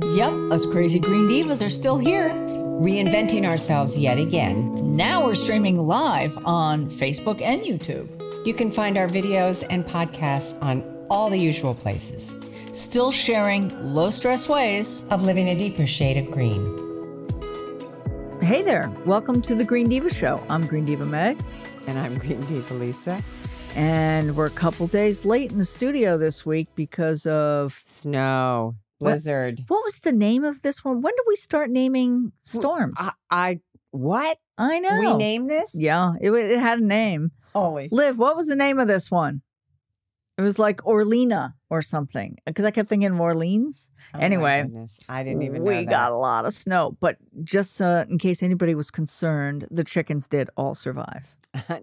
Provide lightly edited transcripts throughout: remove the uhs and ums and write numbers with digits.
Yep, us crazy green divas are still here. Reinventing ourselves yet again. Now we're streaming live on Facebook and YouTube. You can find our videos and podcasts on all the usual places. Still sharing low-stress ways of living a deeper shade of green. Hey there, welcome to the Green Divas Show. I'm Green Diva Meg. And I'm Green Diva Lisa. And we're a couple days late in the studio this week because of... Snow. Blizzard. What was the name of this one? When did we start naming storms? What? I know. We named this? Yeah, it had a name. Holy. Liv, what was the name of this one? It was like Orlena or something. Because I kept thinking of Orleans. Oh anyway, I didn't even know we got a lot of snow. But just in case anybody was concerned, the chickens did all survive.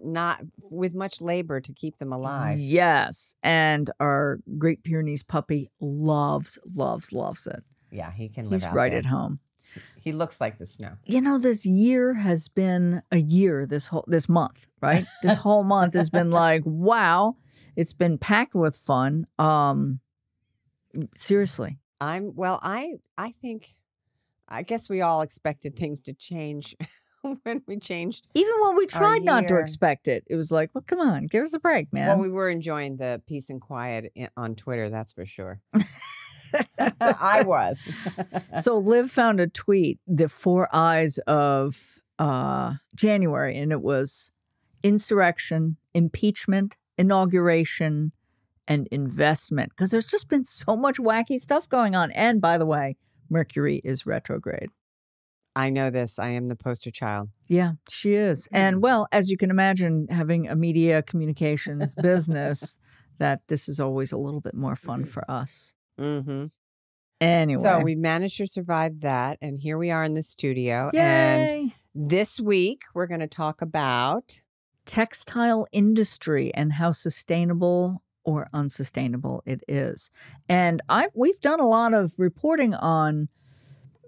Not with much labor to keep them alive. Yes. And our Great Pyrenees puppy loves it. Yeah, he can live He's out right there. at home. He looks like the snow. You know, this year has been a year, this month, right? This whole month has been like, wow, it's been packed with fun. Seriously. I guess we all expected things to change when we changed. Even when we tried not to expect it, it was like, well, come on, give us a break, man. Well, we were enjoying the peace and quiet on Twitter, that's for sure. I was. So Liv found a tweet, the 4 eyes of January, and it was insurrection, impeachment, inauguration, and investment. Because there's just been so much wacky stuff going on. And by the way, Mercury is retrograde. I know this. I am the poster child. Yeah, she is. And well, as you can imagine, having a media communications business, that this is always a little bit more fun for us. Mm-hmm. Anyway. So we managed to survive that. And here we are in the studio. Yay. And this week, we're going to talk about textile industry and how sustainable or unsustainable it is. And we've done a lot of reporting on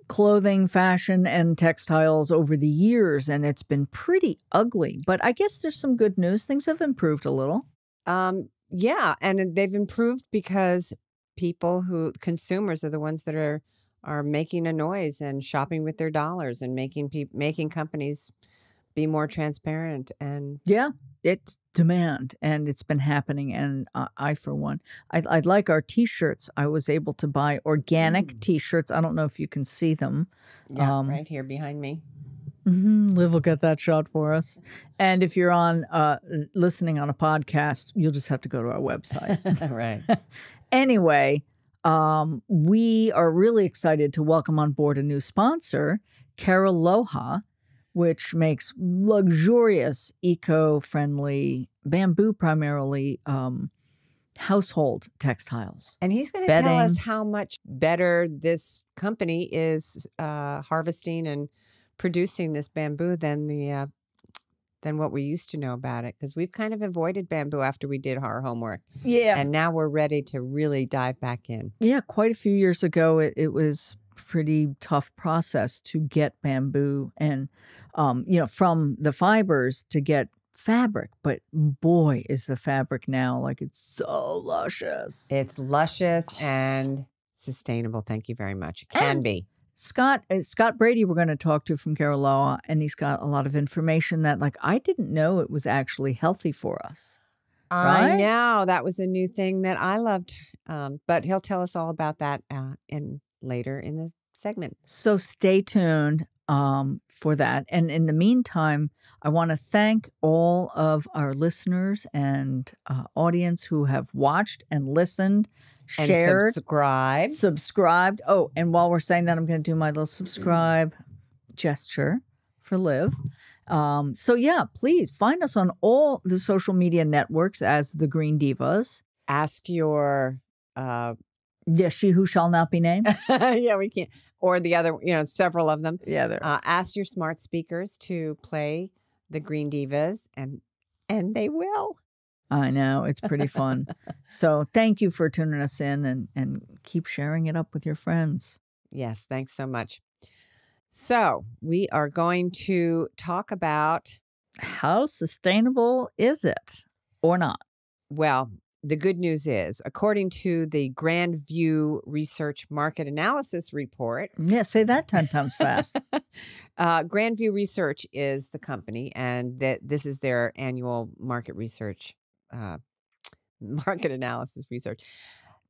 clothing, fashion, and textiles over the years, and it's been pretty ugly. But I guess there's some good news. Things have improved a little. Yeah, and they've improved because consumers are the ones that are making a noise and shopping with their dollars and making companies be more transparent. And yeah, it's demand, and it's been happening. And I for one, I'd like our T-shirts. I was able to buy organic T-shirts. I don't know if you can see them. Yeah, right here behind me. Liv will get that shot for us. And if you're on listening on a podcast, you'll just have to go to our website. Right. Anyway, we are really excited to welcome on board a new sponsor, Cariloha, which makes luxurious, eco-friendly, bamboo primarily, household textiles. And he's going to tell us how much better this company is harvesting and producing this bamboo than what we used to know about it, because we've kind of avoided bamboo after we did our homework. Yeah. And now we're ready to really dive back in. Yeah, quite a few years ago, it was pretty tough process to get bamboo and, from the fibers to get fabric. But boy, is the fabric now, like, it's so luscious. It's luscious and sustainable. Thank you very much. It can be. Scott Brady, we're going to talk to from Cariloha, and he's got a lot of information that, like, I didn't know it was actually healthy for us. I know. That was a new thing that I loved. But he'll tell us all about that later in the segment. So stay tuned for that. And in the meantime, I want to thank all of our listeners and audience who have watched and listened, shared, and subscribed. Oh, and while we're saying that, I'm going to do my little subscribe gesture for Liv. So yeah, please find us on all the social media networks as the Green Divas. Ask your she who shall not be named. Yeah, we can't. Or the other, several of them. Yeah, there. Ask your smart speakers to play the Green Divas, and they will. I know. It's pretty fun. So thank you for tuning us in and keep sharing it up with your friends. Yes, thanks so much. So we are going to talk about how sustainable is it or not? Well, the good news is, according to the Grand View Research Market Analysis Report, Yeah, say that 10 times fast. Grand View Research is the company, and this is their annual market research, market analysis research.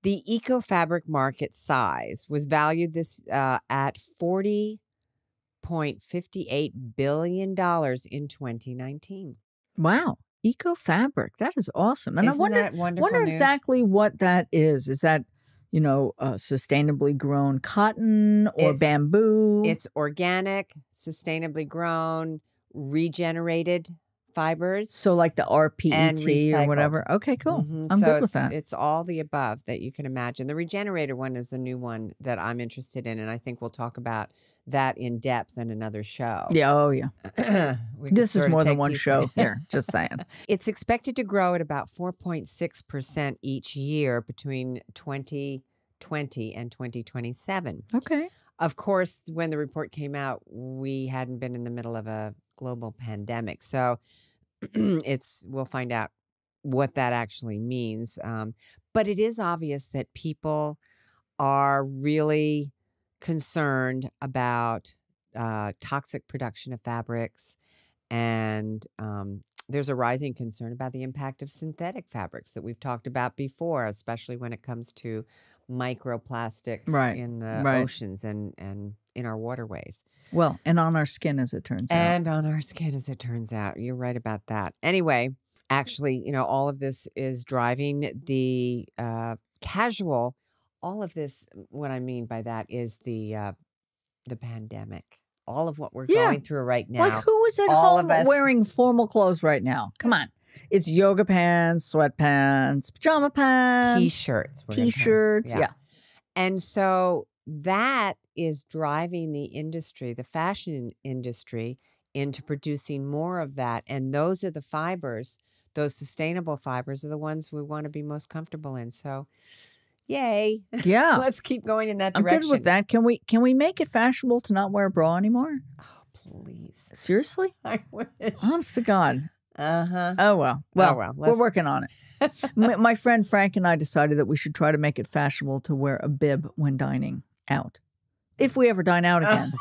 The eco-fabric market size was valued at $40.58 billion in 2019. Wow. Eco fabric. That is awesome. And Isn't that wonderful news? exactly what that is. Is that, sustainably grown cotton or bamboo? It's organic, sustainably grown, regenerated fibers. So like the RPET or whatever. Okay, cool. I'm good with that. It's all the above that you can imagine. The regenerated one is a new one that I'm interested in, and I think we'll talk about that in depth in another show. Yeah, oh yeah. This is more than one show here, just saying. It's expected to grow at about 4.6% each year between 2020 and 2027. Okay. Of course, when the report came out, we hadn't been in the middle of a global pandemic. So we'll find out what that actually means. But it is obvious that people are really concerned about toxic production of fabrics. And there's a rising concern about the impact of synthetic fabrics that we've talked about before, especially when it comes to microplastics in the oceans and in our waterways. Well, and on our skin, as it turns out. And on our skin, as it turns out. You're right about that. Anyway, actually, all of this is driving the casual. All of this, what I mean by that is the pandemic. All of what we're going through right now. Like, who is at home wearing formal clothes right now? Come on. It's yoga pants, sweatpants, pajama pants. T-shirts. T-shirts, yeah. And so that is driving the industry, the fashion industry, into producing more of that. And those are the fibers, those sustainable fibers are the ones we want to be most comfortable in. So yay. Yeah. Let's keep going in that direction. I'm good with that. Can we make it fashionable to not wear a bra anymore? Oh, please. Seriously? I wish. Honest to God. Uh-huh. Oh, well. Well, we're working on it. My friend Frank and I decided that we should try to make it fashionable to wear a bib when dining out. If we ever dine out again.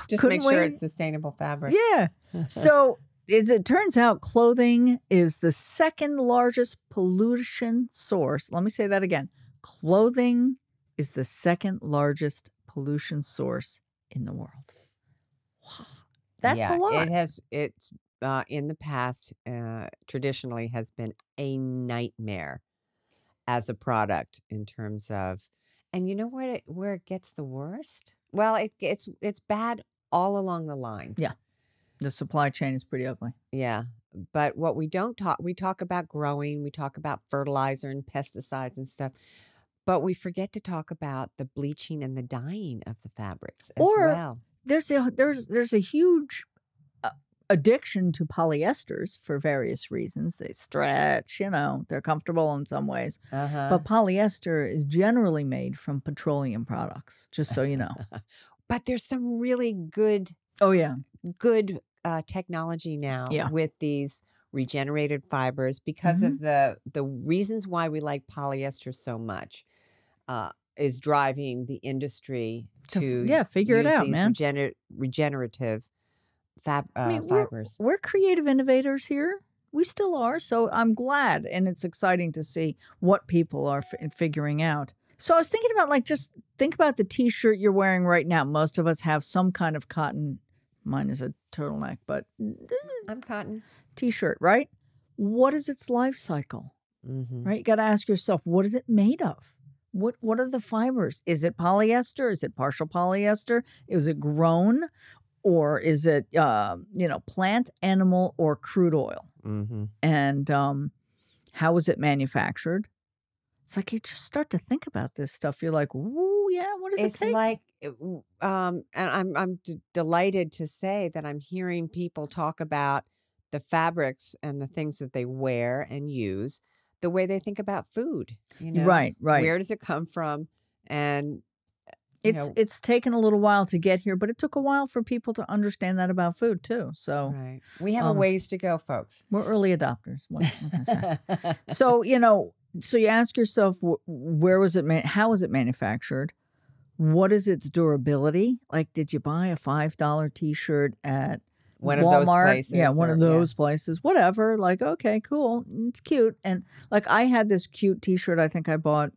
Just make sure it's sustainable fabric. Yeah. So as it turns out, clothing is the second largest pollution source. Let me say that again. Clothing is the second largest pollution source in the world. Wow. That's a lot. It's in the past, traditionally has been a nightmare as a product in terms of, and you know where it gets the worst? Well, it's bad all along the line. Yeah. The supply chain is pretty ugly. Yeah. But what we talk about growing, we talk about fertilizer and pesticides and stuff, but we forget to talk about the bleaching and the dyeing of the fabrics as well. There's a huge addiction to polyesters for various reasons. They stretch, they're comfortable in some ways. But polyester is generally made from petroleum products, just so you know. But there's some really good good technology now with these regenerated fibers because of the reasons why we like polyester so much is driving the industry to figure it out, man. Regenerative fibers. We're creative innovators here. We still are. So I'm glad, and it's exciting to see what people are figuring out. So I was thinking about just think about the T-shirt you're wearing right now. Most of us have some kind of cotton. Mine is a turtleneck, but I'm cotton. T-shirt, right? What is its life cycle? Right? You got to ask yourself, what is it made of? What are the fibers? Is it polyester? Is it partial polyester? Is it grown? Or is it, plant, animal, or crude oil? And how was it manufactured? It's like you just start to think about this stuff. You're like, ooh, yeah, what does it take? It's like, and I'm delighted to say that I'm hearing people talk about the fabrics and the things that they wear and use the way they think about food. Right. Where does it come from? And It's taken a little while to get here, but it took a while for people to understand that about food too. So right. We have a ways to go, folks. We're early adopters. What can I say? So, so you ask yourself, where was it how was it manufactured? What is its durability? Like, did you buy a $5 T-shirt at one Walmart? Of those places? Yeah, one of those places. Whatever. Like, okay, cool. It's cute. And like, I had this cute T-shirt I think I bought,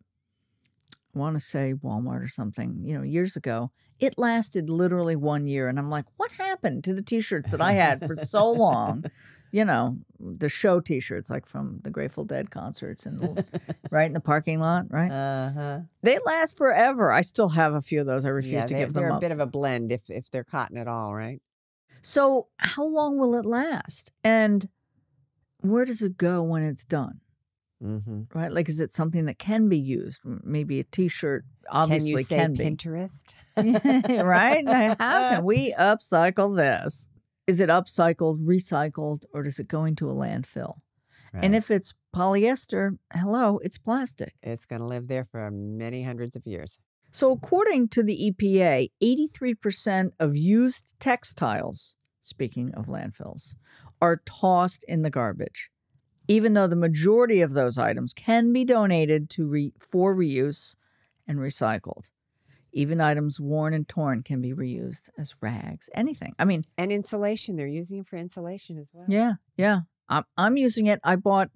I want to say Walmart or something, years ago. It lasted literally 1 year. And I'm like, what happened to the T-shirts that I had for so long? The show T-shirts, like from the Grateful Dead concerts and right in the parking lot, right? Uh-huh. They last forever. I still have a few of those. I refuse to give them up. They're a bit of a blend if they're cotton at all, right? So how long will it last? And where does it go when it's done? Mm-hmm. Right? Like, is it something that can be used? Maybe a T-shirt obviously can be. Pinterest? Right? Now, how can we upcycle this? Is it upcycled, recycled, or does it go into a landfill? Right. And if it's polyester, hello, it's plastic. It's going to live there for many hundreds of years. So according to the EPA, 83% of used textiles, speaking of landfills, are tossed in the garbage, even though the majority of those items can be donated for reuse and recycled. Even items worn and torn can be reused as rags, anything. I mean, and insulation. They're using it for insulation as well. Yeah. I'm using it. I bought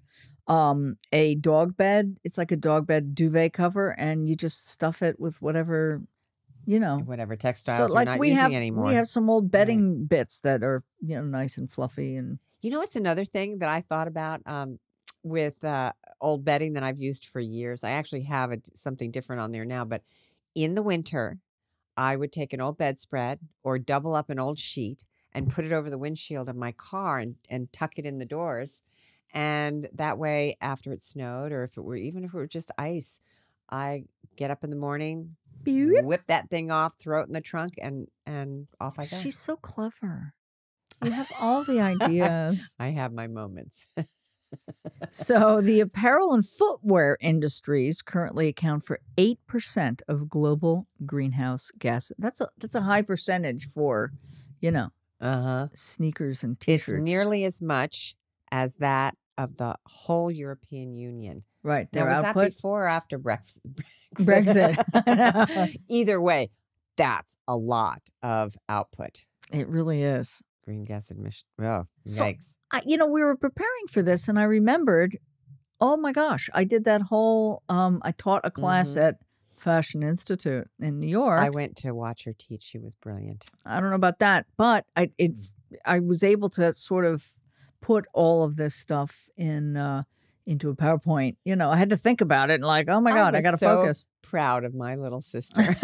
a dog bed. It's like a dog bed duvet cover, and you just stuff it with whatever, whatever textiles so, like, you're not using anymore. We have some old bedding bits that are, nice and fluffy. And it's another thing that I thought about with old bedding that I've used for years. I actually have something different on there now, but in the winter, I would take an old bedspread or double up an old sheet and put it over the windshield of my car and tuck it in the doors. And that way, after it snowed, or even if it were just ice, I get up in the morning, whip that thing off, throw it in the trunk, and off I go. She's so clever. You have all the ideas. I have my moments. So the apparel and footwear industries currently account for 8% of global greenhouse gas. That's a high percentage for, sneakers and T-shirts. It's nearly as much as that of the whole European Union. Right. Now, was that before or after Brexit? Either way, that's a lot of output. It really is. Green gas emission. Oh, yikes. So, we were preparing for this, and I remembered, oh my gosh, I did that whole, I taught a class at Fashion Institute in New York. I went to watch her teach. She was brilliant. I don't know about that, but I was able to sort of put all of this stuff into a PowerPoint. I had to think about it and like, oh my God, I got to focus. Proud of my little sister.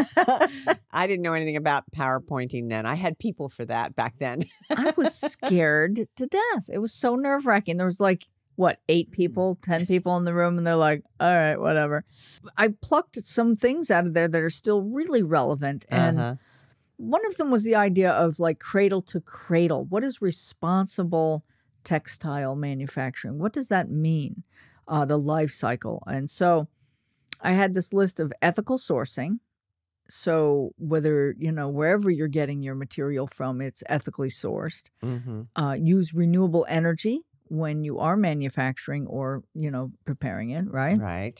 I didn't know anything about PowerPointing then. I had people for that back then. I was scared to death. It was so nerve-wracking. There was 8 people, 10 people in the room, and they're like, all right, whatever. I plucked some things out of there that are still really relevant. And one of them was the idea of cradle to cradle. What is responsible textile manufacturing? What does that mean? The life cycle. And so I had this list of ethical sourcing. So whether, wherever you're getting your material from, it's ethically sourced. Use renewable energy when you are manufacturing or, preparing it, right? Right.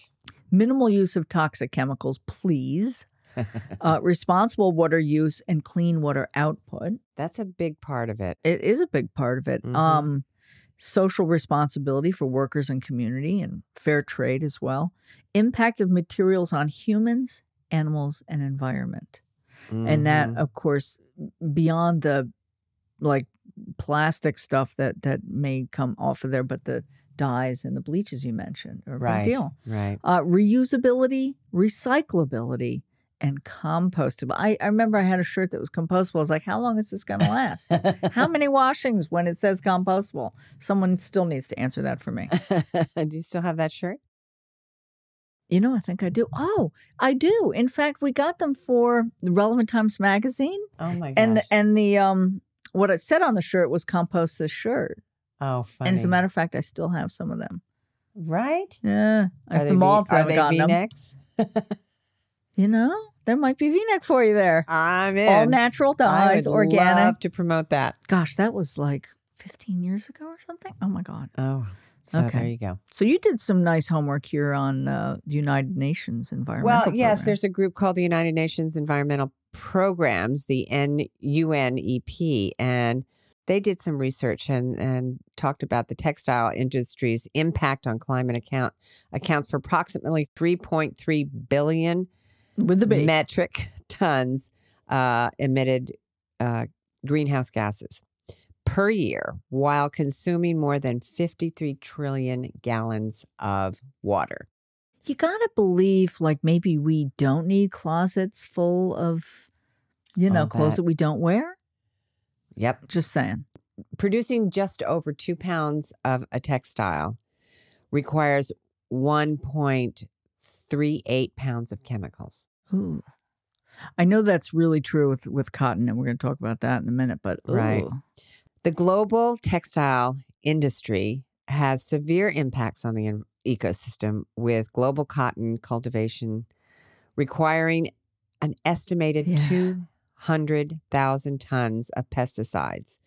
Minimal use of toxic chemicals, please. Responsible water use and clean water output. That's a big part of it. It is a big part of it. Social responsibility for workers and community, and fair trade as well. Impact of materials on humans, animals, and environment. And that, of course, beyond the plastic stuff that may come off of there, but the dyes and the bleaches you mentioned are a big deal. Right. Reusability, recyclability, and compostable. I remember I had a shirt that was compostable. I was like, how long is this going to last? How many washings when it says compostable? Someone still needs to answer that for me. Do you still have that shirt? I think I do. Oh, I do. In fact, we got them for the Relevant Times magazine. Oh my gosh. And the what it said on the shirt was compost this shirt. Oh, funny. And as a matter of fact, I still have some of them. Right? Yeah. If the malls haven't gotten them. V-necks? There might be V-neck for you there. I'm in. All natural dyes, I would organic. love to promote that. Gosh, that was like 15 years ago or something. Oh my God. Oh, so Okay. there you go. So you did some nice homework here on the United Nations Environmental Well, yes, Program. there's a group called the United Nations Environmental Programs, the UNEP, and they did some research and talked about the textile industry's impact on climate accounts for approximately 3.3 billion with the B. metric tons emitted greenhouse gases per year, while consuming more than 53 trillion gallons of water. You gotta believe, like, maybe we don't need closets full of, clothes that we don't wear. Yep. Just saying. Producing just over 2 pounds of a textile requires 1.38 pounds of chemicals. Ooh. I know that's really true with cotton, and we're going to talk about that in a minute, but Right. The global textile industry has severe impacts on the ecosystem, with global cotton cultivation requiring an estimated 200,000 tons of pesticides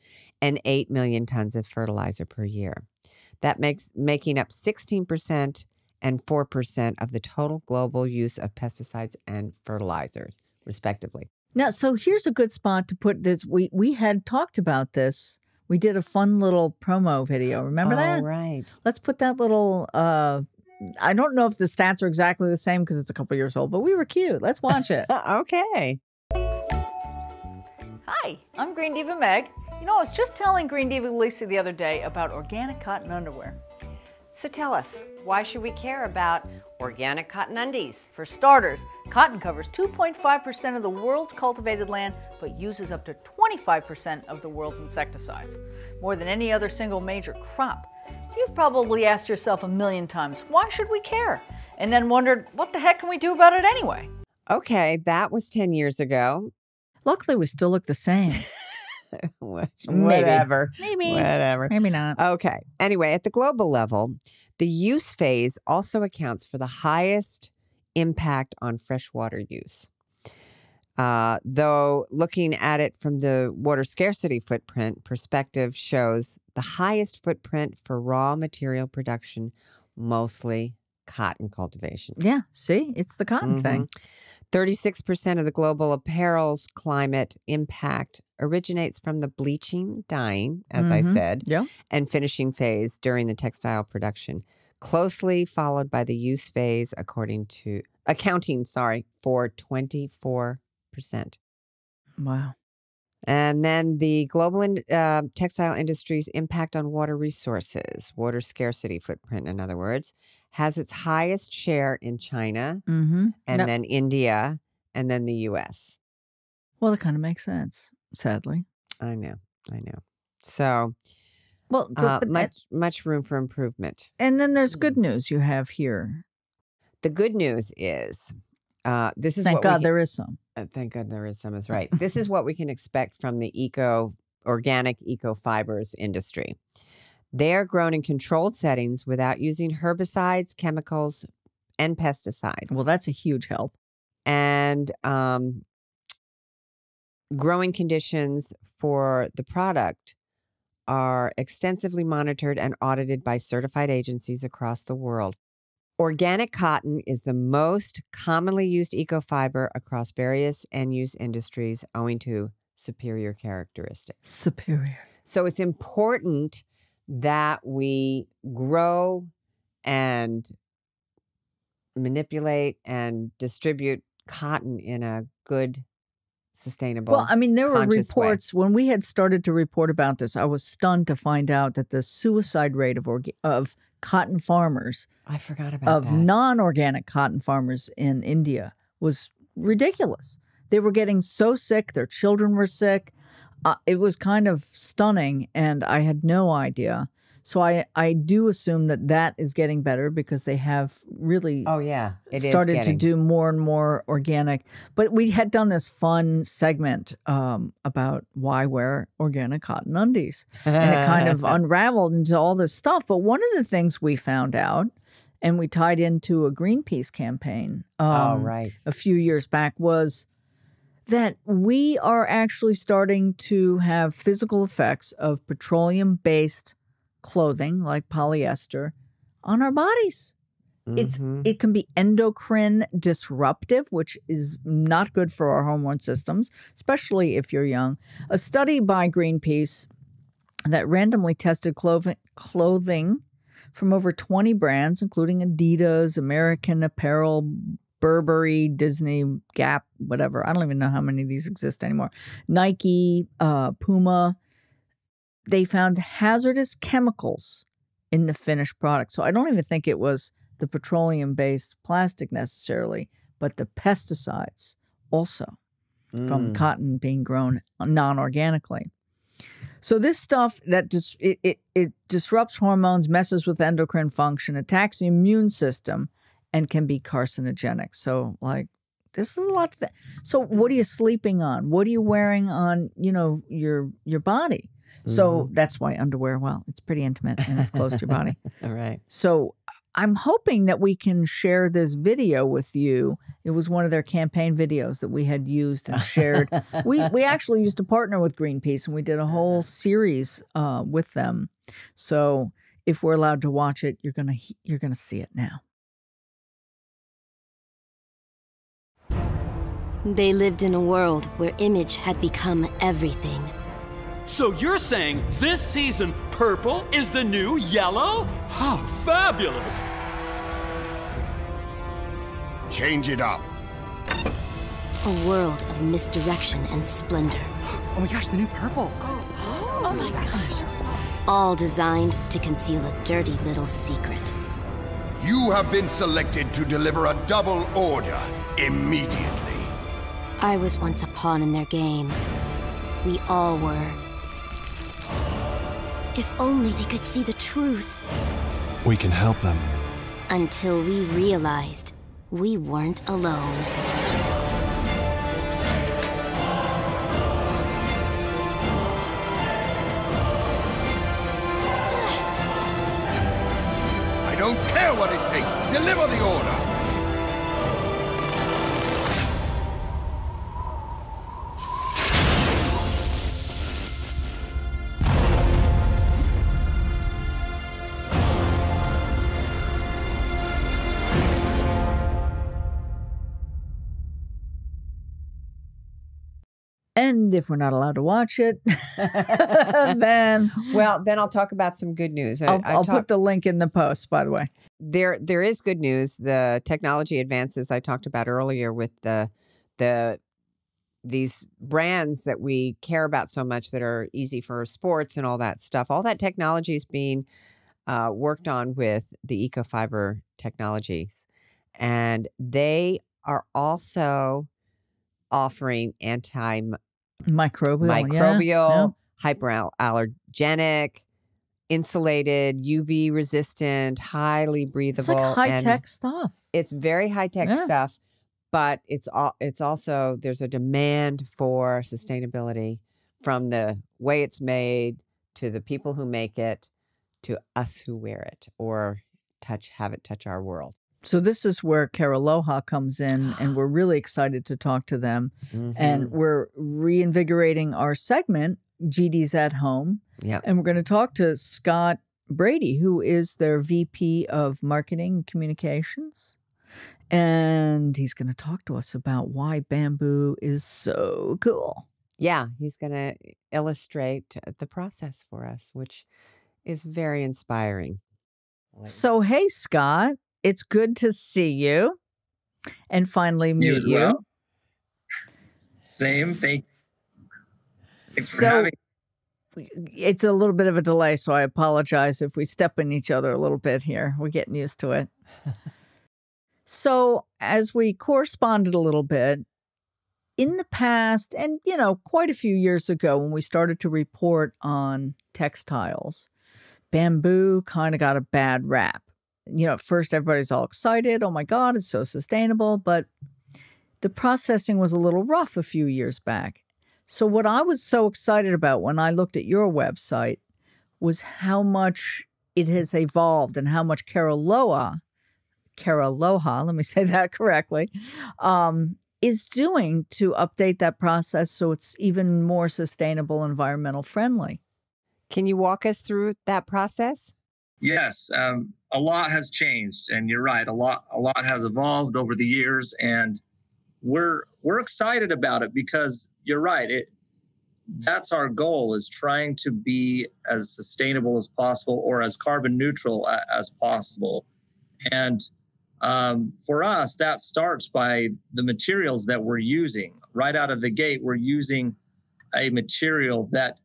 and 8 million tons of fertilizer per year. That making up 16% and 4% of the total global use of pesticides and fertilizers, respectively. Now, so here's a good spot to put this. We had talked about this. We did a fun little promo video. Remember that? Oh, right. Let's put that little, I don't know if the stats are exactly the same because it's a couple years old, but we were cute. Let's watch it. Okay. Hi, I'm Green Diva Meg. I was just telling Green Diva Lisa the other day about organic cotton underwear. So tell us, why should we care about organic cotton undies? For starters, cotton covers 2.5% of the world's cultivated land, but uses up to 25% of the world's insecticides, more than any other single major crop. You've probably asked yourself a million times, why should we care? And then wondered, what the heck can we do about it anyway? Okay, that was 10 years ago. Luckily, we still look the same. Whatever. Maybe. Whatever. Maybe not. Okay. Anyway, at the global level, the use phase also accounts for the highest impact on freshwater use. Though looking at it from the water scarcity footprint perspective shows the highest footprint for raw material production, mostly cotton cultivation. Yeah, see, it's the cotton thing. 36% of the global apparel's climate impact originates from the bleaching, dyeing, as I said, and finishing phase during the textile production, closely followed by the use phase, accounting for 24%. Wow. And then the global textile industry's impact on water resources, water scarcity footprint, in other words, has its highest share in China, and then India, and then the U.S. Well, it kind of makes sense, sadly. I know. So, well, much room for improvement. And then there's good news you have here. The good news is, this is thank God there is some. Thank God there is some. Is right. This is what we can expect from the organic eco fibers industry. They are grown in controlled settings without using herbicides, chemicals, and pesticides. Well, that's a huge help. And growing conditions for the product are extensively monitored and audited by certified agencies across the world. Organic cotton is the most commonly used ecofiber across various end-use industries owing to superior characteristics. Superior. So it's important that we grow and manipulate and distribute cotton in a good, sustainable, well, I mean, there were reports way. When we had started to report about this. I was stunned to find out that the suicide rate of cotton farmers, I forgot about that, non-organic cotton farmers in India was ridiculous. They were getting so sick. Their children were sick. It was kind of stunning, and I had no idea. So I do assume that is getting better because they have really started to do more and more organic. But we had done this fun segment about why wear organic cotton undies. And it kind of unraveled into all this stuff. But one of the things we found out, and we tied into a Greenpeace campaign right. a few years back, was that we are actually starting to have physical effects of petroleum-based clothing, like polyester, on our bodies. It can be endocrine disruptive, which is not good for our hormone systems, especially if you're young. A study by Greenpeace that randomly tested clothing from over 20 brands, including Adidas, American Apparel, Burberry, Disney, Gap, whatever. I don't even know how many of these exist anymore. Nike, Puma. They found hazardous chemicals in the finished product. So I don't even think it was the petroleum-based plastic necessarily, but the pesticides also from cotton being grown non-organically. So this stuff that it disrupts hormones, messes with endocrine function, attacks the immune system, and can be carcinogenic. So, like, this is a lot. So, what are you sleeping on? What are you wearing on, your body? So that's why underwear, well, it's pretty intimate and it's close to your body. All right. So I'm hoping that we can share this video with you. It was one of their campaign videos that we had used and shared. We actually used to partner with Greenpeace, and we did a whole series with them. So if we're allowed to watch it, you're gonna see it now. They lived in a world where image had become everything. So you're saying this season purple is the new yellow? How fabulous! Change it up. A world of misdirection and splendor. Oh my gosh, the new purple. Oh my gosh. All designed to conceal a dirty little secret. You have been selected to deliver a double order immediately. I was once a pawn in their game. We all were. If only they could see the truth. We can help them. Until we realized we weren't alone. I don't care what it takes. Deliver the order. And if we're not allowed to watch it, then I'll talk about some good news. I'll put the link in the post, by the way. There is good news. The technology advances I talked about earlier with these brands that we care about so much that are easy for sports and all that stuff. All that technology is being worked on with the ecofiber technologies, and they are also offering Microbial, hypoallergenic, insulated, UV resistant, highly breathable. It's like high-tech stuff. It's very high-tech stuff, but it's also, there's a demand for sustainability from the way it's made to the people who make it to us who wear it or have it touch our world. So this is where Cariloha comes in, and we're really excited to talk to them. And we're reinvigorating our segment, GD's at Home. Yeah. And we're going to talk to Scott Brady, who is their VP of Marketing and Communications. And he's going to talk to us about why bamboo is so cool. Yeah, he's going to illustrate the process for us, which is very inspiring. So, hey, Scott. It's good to see you and finally meet you. Well. Same. Thanks for having me. It's a little bit of a delay, so I apologize if we step in each other a little bit here. We're getting used to it. So as we corresponded a little bit, in the past, and, quite a few years ago when we started to report on textiles, bamboo kind of got a bad rap. At first everybody's all excited. Oh my God, it's so sustainable. But the processing was a little rough a few years back. So what I was so excited about when I looked at your website was how much it has evolved and how much Cariloha Cariloha, let me say that correctly, is doing to update that process so it's even more sustainable, environmental friendly. Can you walk us through that process? Yes, a lot has changed, and you're right. A lot has evolved over the years, and we're excited about it because you're right. That's our goal, is trying to be as sustainable as possible or as carbon neutral as possible. And for us, that starts by the materials that we're using. Right out of the gate, we're using a material that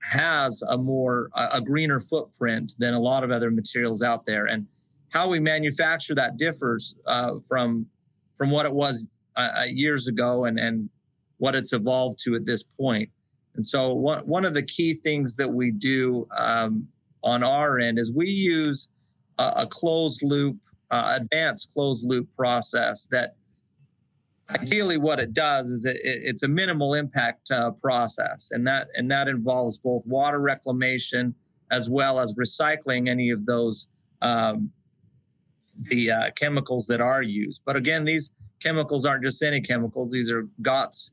has a greener footprint than a lot of other materials out there. And how we manufacture that differs from what it was years ago and what it's evolved to at this point. And so one of the key things that we do on our end is we use a closed loop, advanced closed loop process that ideally what it does is it's a minimal impact process. And that involves both water reclamation as well as recycling any of those the chemicals that are used. But again, these chemicals aren't just any chemicals. These are GOTS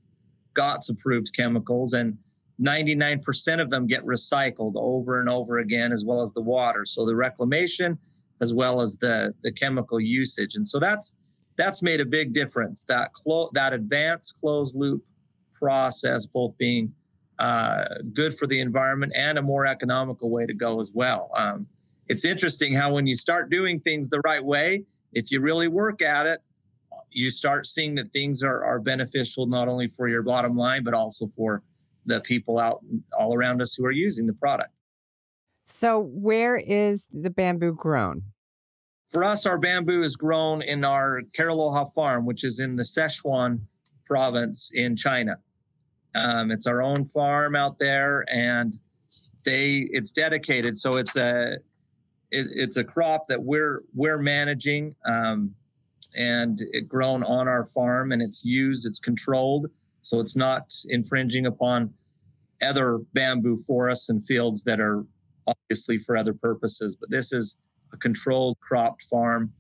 approved chemicals, and 99% of them get recycled over and over again, as well as the water. So the reclamation as well as the chemical usage. And so that's made a big difference. That advanced closed loop process, both being good for the environment and a more economical way to go as well. It's interesting how when you start doing things the right way, if you really work at it, you start seeing that things are beneficial not only for your bottom line, but also for the people all around us who are using the product. So where is the bamboo grown? For us, our bamboo is grown in our Cariloha farm, which is in the Sichuan province in China. It's our own farm out there, and it's dedicated. So it's a crop that we're managing, and it's grown on our farm, and it's controlled. So it's not infringing upon other bamboo forests and fields that are obviously for other purposes. But this is a controlled cropped farm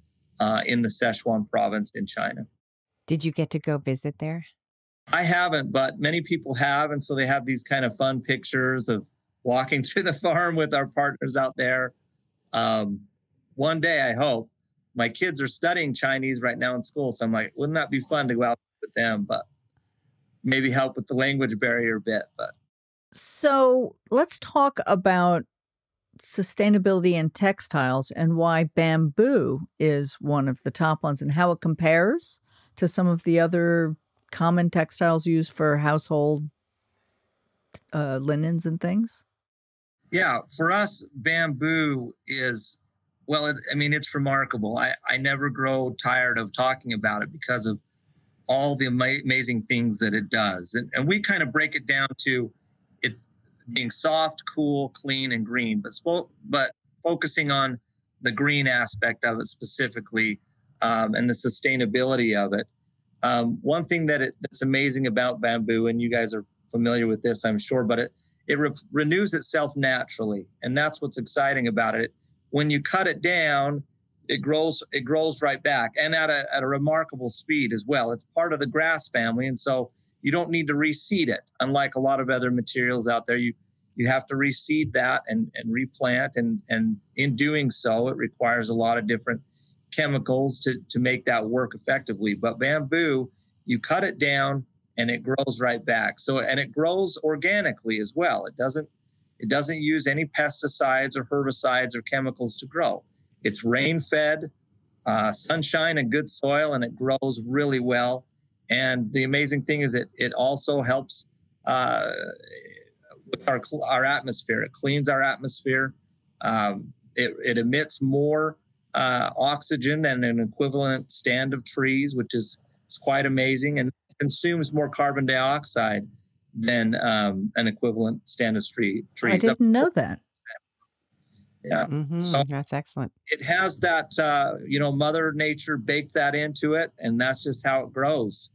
in the Sichuan province in China. Did you get to go visit there? I haven't, but many people have. And so they have these kind of fun pictures of walking through the farm with our partners out there. One day, I hope. My kids are studying Chinese right now in school. So I'm like, wouldn't that be fun to go out with them? But maybe help with the language barrier a bit. But so let's talk about sustainability in textiles and why bamboo is one of the top ones and how it compares to some of the other common textiles used for household linens and things. Yeah, for us, bamboo is, well, it's remarkable. I never grow tired of talking about it because of all the amazing things that it does. And we kind of break it down to it being soft, cool, clean, and green, but focusing on the green aspect of it specifically, and the sustainability of it. One thing that's amazing about bamboo, and you guys are familiar with this, I'm sure, but it renews itself naturally. And that's what's exciting about it. When you cut it down, it grows right back, and at a remarkable speed as well. It's part of the grass family, and so you don't need to reseed it. Unlike a lot of other materials out there, you have to reseed that and replant, and in doing so, it requires a lot of different chemicals to make that work effectively. But bamboo, you cut it down and it grows right back. So, and it grows organically as well. It doesn't use any pesticides or herbicides or chemicals to grow. It's rain-fed, sunshine and good soil, and it grows really well. And the amazing thing is it also helps with our atmosphere. It cleans our atmosphere. It emits more oxygen than an equivalent stand of trees, which is quite amazing, and consumes more carbon dioxide than an equivalent stand of trees. I didn't know that. Yeah, So that's excellent. It has that, Mother Nature baked that into it, and that's just how it grows,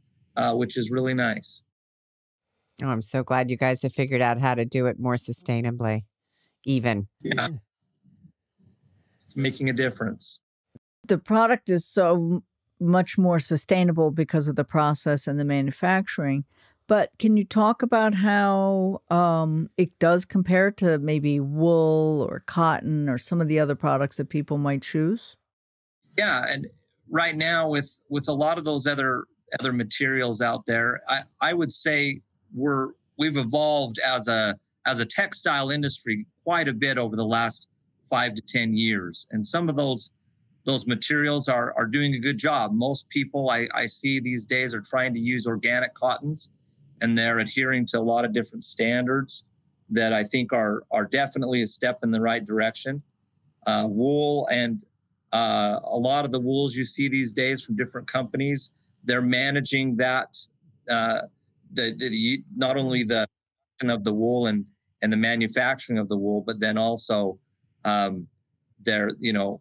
which is really nice. Oh, I'm so glad you guys have figured out how to do it more sustainably, even. Yeah. It's making a difference. The product is so much more sustainable because of the process and the manufacturing. But can you talk about how it does compare to maybe wool or cotton or some of the other products that people might choose? Yeah, and right now with a lot of those other materials out there, I would say we've evolved as a textile industry quite a bit over the last 5 to 10 years, and some of those materials are doing a good job. Most people I see these days are trying to use organic cottons, and they're adhering to a lot of different standards that I think are definitely a step in the right direction. Wool and a lot of the wools you see these days from different companies, they're managing that not only the of the wool and the manufacturing of the wool, but then also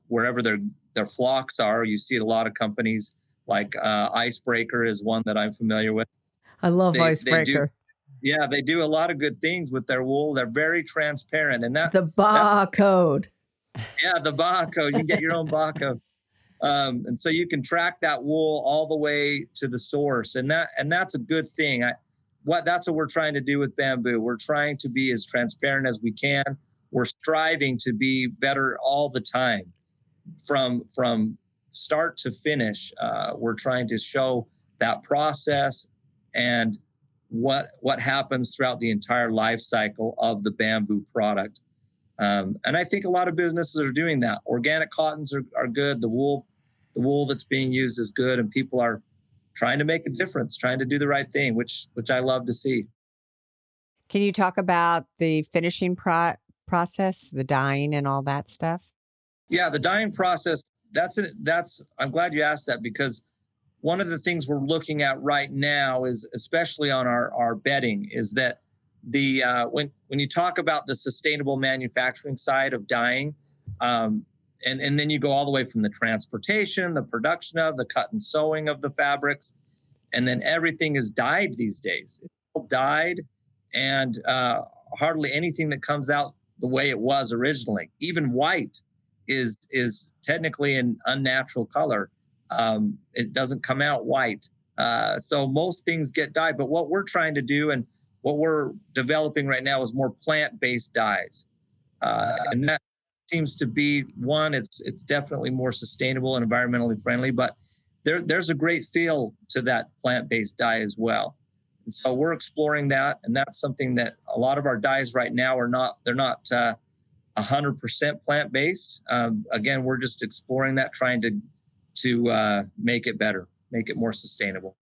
wherever their flocks are. You see a lot of companies like Icebreaker is one that I'm familiar with. I love Icebreaker. They do a lot of good things with their wool. They're very transparent, and the barcode. Yeah, the barcode. You can get your own barcode, and so you can track that wool all the way to the source, and that's a good thing. That's what we're trying to do with bamboo. We're trying to be as transparent as we can. We're striving to be better all the time, from start to finish. We're trying to show that process and what happens throughout the entire life cycle of the bamboo product. And I think a lot of businesses are doing that. Organic cottons are good. The wool that's being used is good, and people are trying to make a difference, trying to do the right thing, which I love to see. Can you talk about the finishing process, the dyeing and all that stuff? Yeah, the dyeing process, I'm glad you asked that, because one of the things we're looking at right now is, especially on our bedding, is that when you talk about the sustainable manufacturing side of dyeing, and then you go all the way from the transportation, the production of, the cut and sewing of the fabrics, and then everything is dyed these days. It's all dyed, and hardly anything that comes out the way it was originally. Even white is technically an unnatural color. It doesn't come out white. So most things get dyed. But what we're trying to do and what we're developing right now is more plant-based dyes. And that seems to be one, it's definitely more sustainable and environmentally friendly, but there's a great feel to that plant-based dye as well. And so we're exploring that, and that's something that a lot of our dyes right now they're not 100% plant-based. Again, we're just exploring that, trying to make it better, make it more sustainable.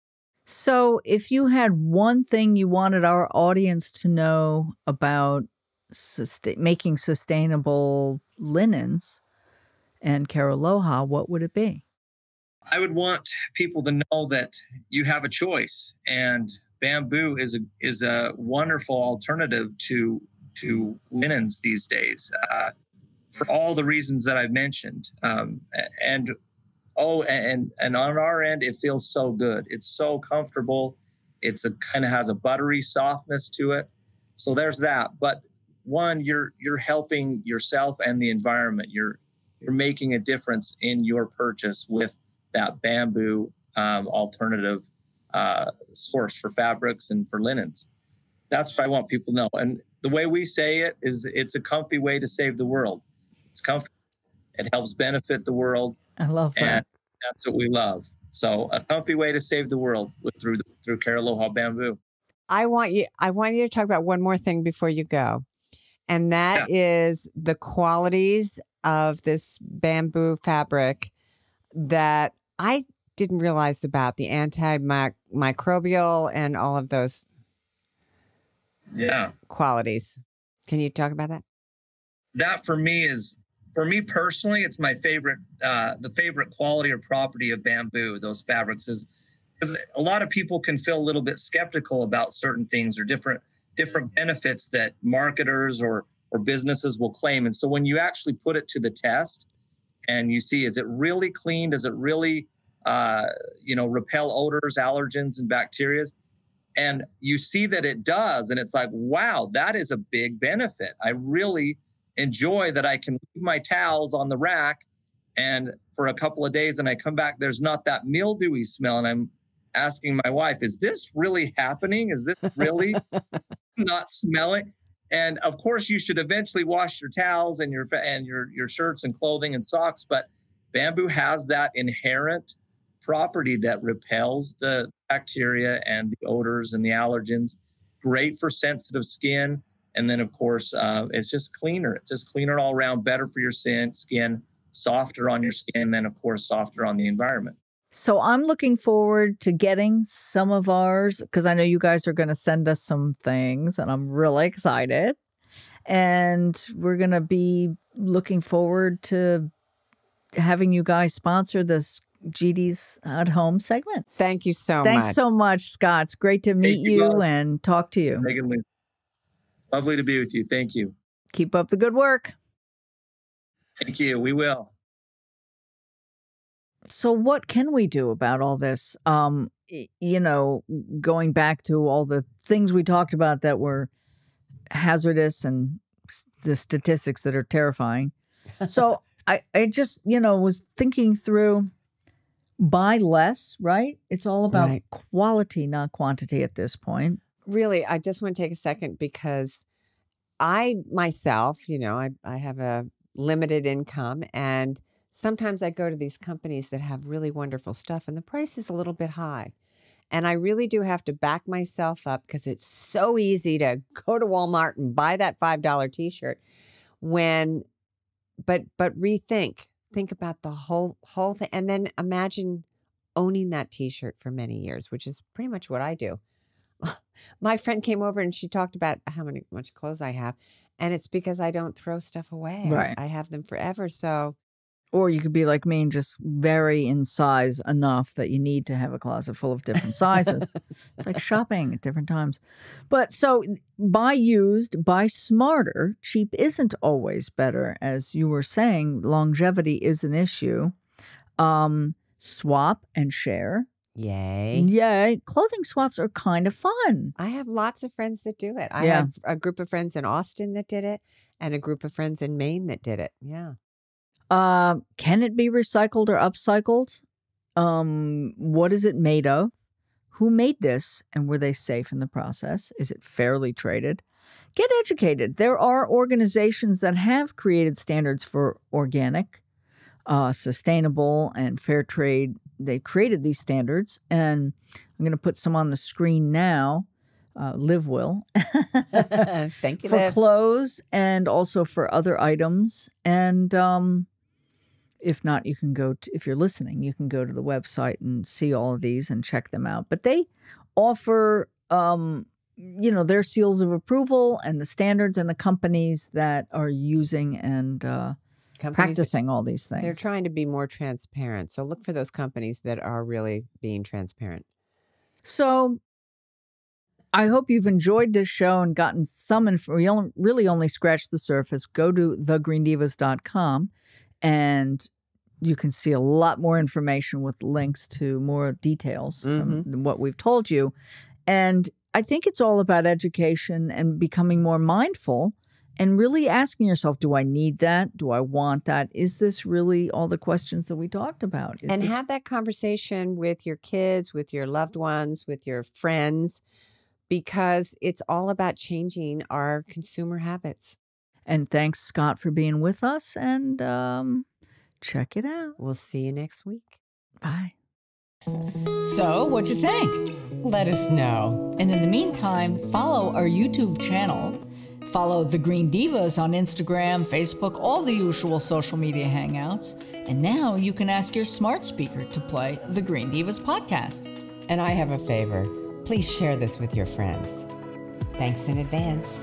So if you had one thing you wanted our audience to know about making sustainable linens and Cariloha, what would it be? I would want people to know that you have a choice, and bamboo is a wonderful alternative to linens these days, for all the reasons that I've mentioned. And on our end, it feels so good. It's so comfortable. It's kind of has a buttery softness to it. So there's that. But one, you're helping yourself and the environment. You're making a difference in your purchase with that bamboo alternative source for fabrics and for linens. That's what I want people to know. And the way we say it is, it's a comfy way to save the world. It's comfortable. It helps benefit the world. I love that. And that's what we love. So a comfy way to save the world through Cariloha bamboo. I want you to talk about one more thing before you go. And that is the qualities of this bamboo fabric that I didn't realize about, the antimicrobial and all of those qualities. Can you talk about that? That for me personally, it's my favorite, the favorite quality or property of bamboo, those fabrics, is because a lot of people can feel a little bit skeptical about certain things or different benefits that marketers or businesses will claim. And so when you actually put it to the test and you see, is it really clean? Does it really, repel odors, allergens, and bacteria? And you see that it does. And it's like, wow, that is a big benefit. I really enjoy that I can leave my towels on the rack And for a couple of days, and I come back, there's not that mildewy smell. And I'm asking my wife, is this really happening? Is this really not smelling? And of course, you should eventually wash your towels and your shirts and clothing and socks. But bamboo has that inherent property that repels the bacteria and the odors and the allergens. Great for sensitive skin. And then, of course, it's just cleaner. It's just cleaner all around, better for your skin, softer on your skin, and then, of course, softer on the environment. So I'm looking forward to getting some of ours because I know you guys are going to send us some things and I'm really excited. And we're going to be looking forward to having you guys sponsor this GD's at Home segment. Thank you so much. Thanks so much, Scott. It's great to meet you and talk to you. Lovely to be with you. Thank you. Keep up the good work. Thank you. We will. So what can we do about all this? You know, going back to all the things we talked about that were hazardous and the statistics that are terrifying. So I just, was thinking through buy less, right? It's all about quality, not quantity at this point. Really, I just want to take a second because I myself, I have a limited income and sometimes I go to these companies that have really wonderful stuff and the price is a little bit high. And I really do have to back myself up because it's so easy to go to Walmart and buy that $5 t-shirt but think about the whole thing. And then imagine owning that t-shirt for many years, which is pretty much what I do. My friend came over and she talked about much clothes I have. And it's because I don't throw stuff away. Right. I have them forever. So, or you could be like me and just vary in size enough that you need to have a closet full of different sizes. It's like shopping at different times. But so buy used, buy smarter. Cheap isn't always better. As you were saying, longevity is an issue. Swap and share. Yay. Yay. Clothing swaps are kind of fun. I have lots of friends that do it. I have a group of friends in Austin that did it and a group of friends in Maine that did it. Yeah. Can it be recycled or upcycled? What is it made of? Who made this and were they safe in the process? Is it fairly traded? Get educated. There are organizations that have created standards for organic, sustainable, and fair trade. They created these standards, and I'm going to put some on the screen now. Liv will. Thank you, for Liv. clothes and also for other items. And if not, you can go to, if you're listening, you can go to the website and see all of these and check them out. But they offer, their seals of approval and the standards and the companies that are using and practicing all these things. They're trying to be more transparent. So look for those companies that are really being transparent. So I hope you've enjoyed this show and gotten some info. We really only scratched the surface. Go to thegreendivas.com and you can see a lot more information with links to more details from what we've told you. And I think it's all about education and becoming more mindful and really asking yourself, do I need that? Do I want that? Is this really all the questions that we talked about? Have that conversation with your kids, with your loved ones, with your friends, because it's all about changing our consumer habits. And thanks, Scott, for being with us. And check it out. We'll see you next week. Bye. So, what'd you think? Let us know. And in the meantime, follow our YouTube channel. Follow The Green Divas on Instagram, Facebook, all the usual social media hangouts. And now you can ask your smart speaker to play The Green Divas podcast. And I have a favor. Please share this with your friends. Thanks in advance.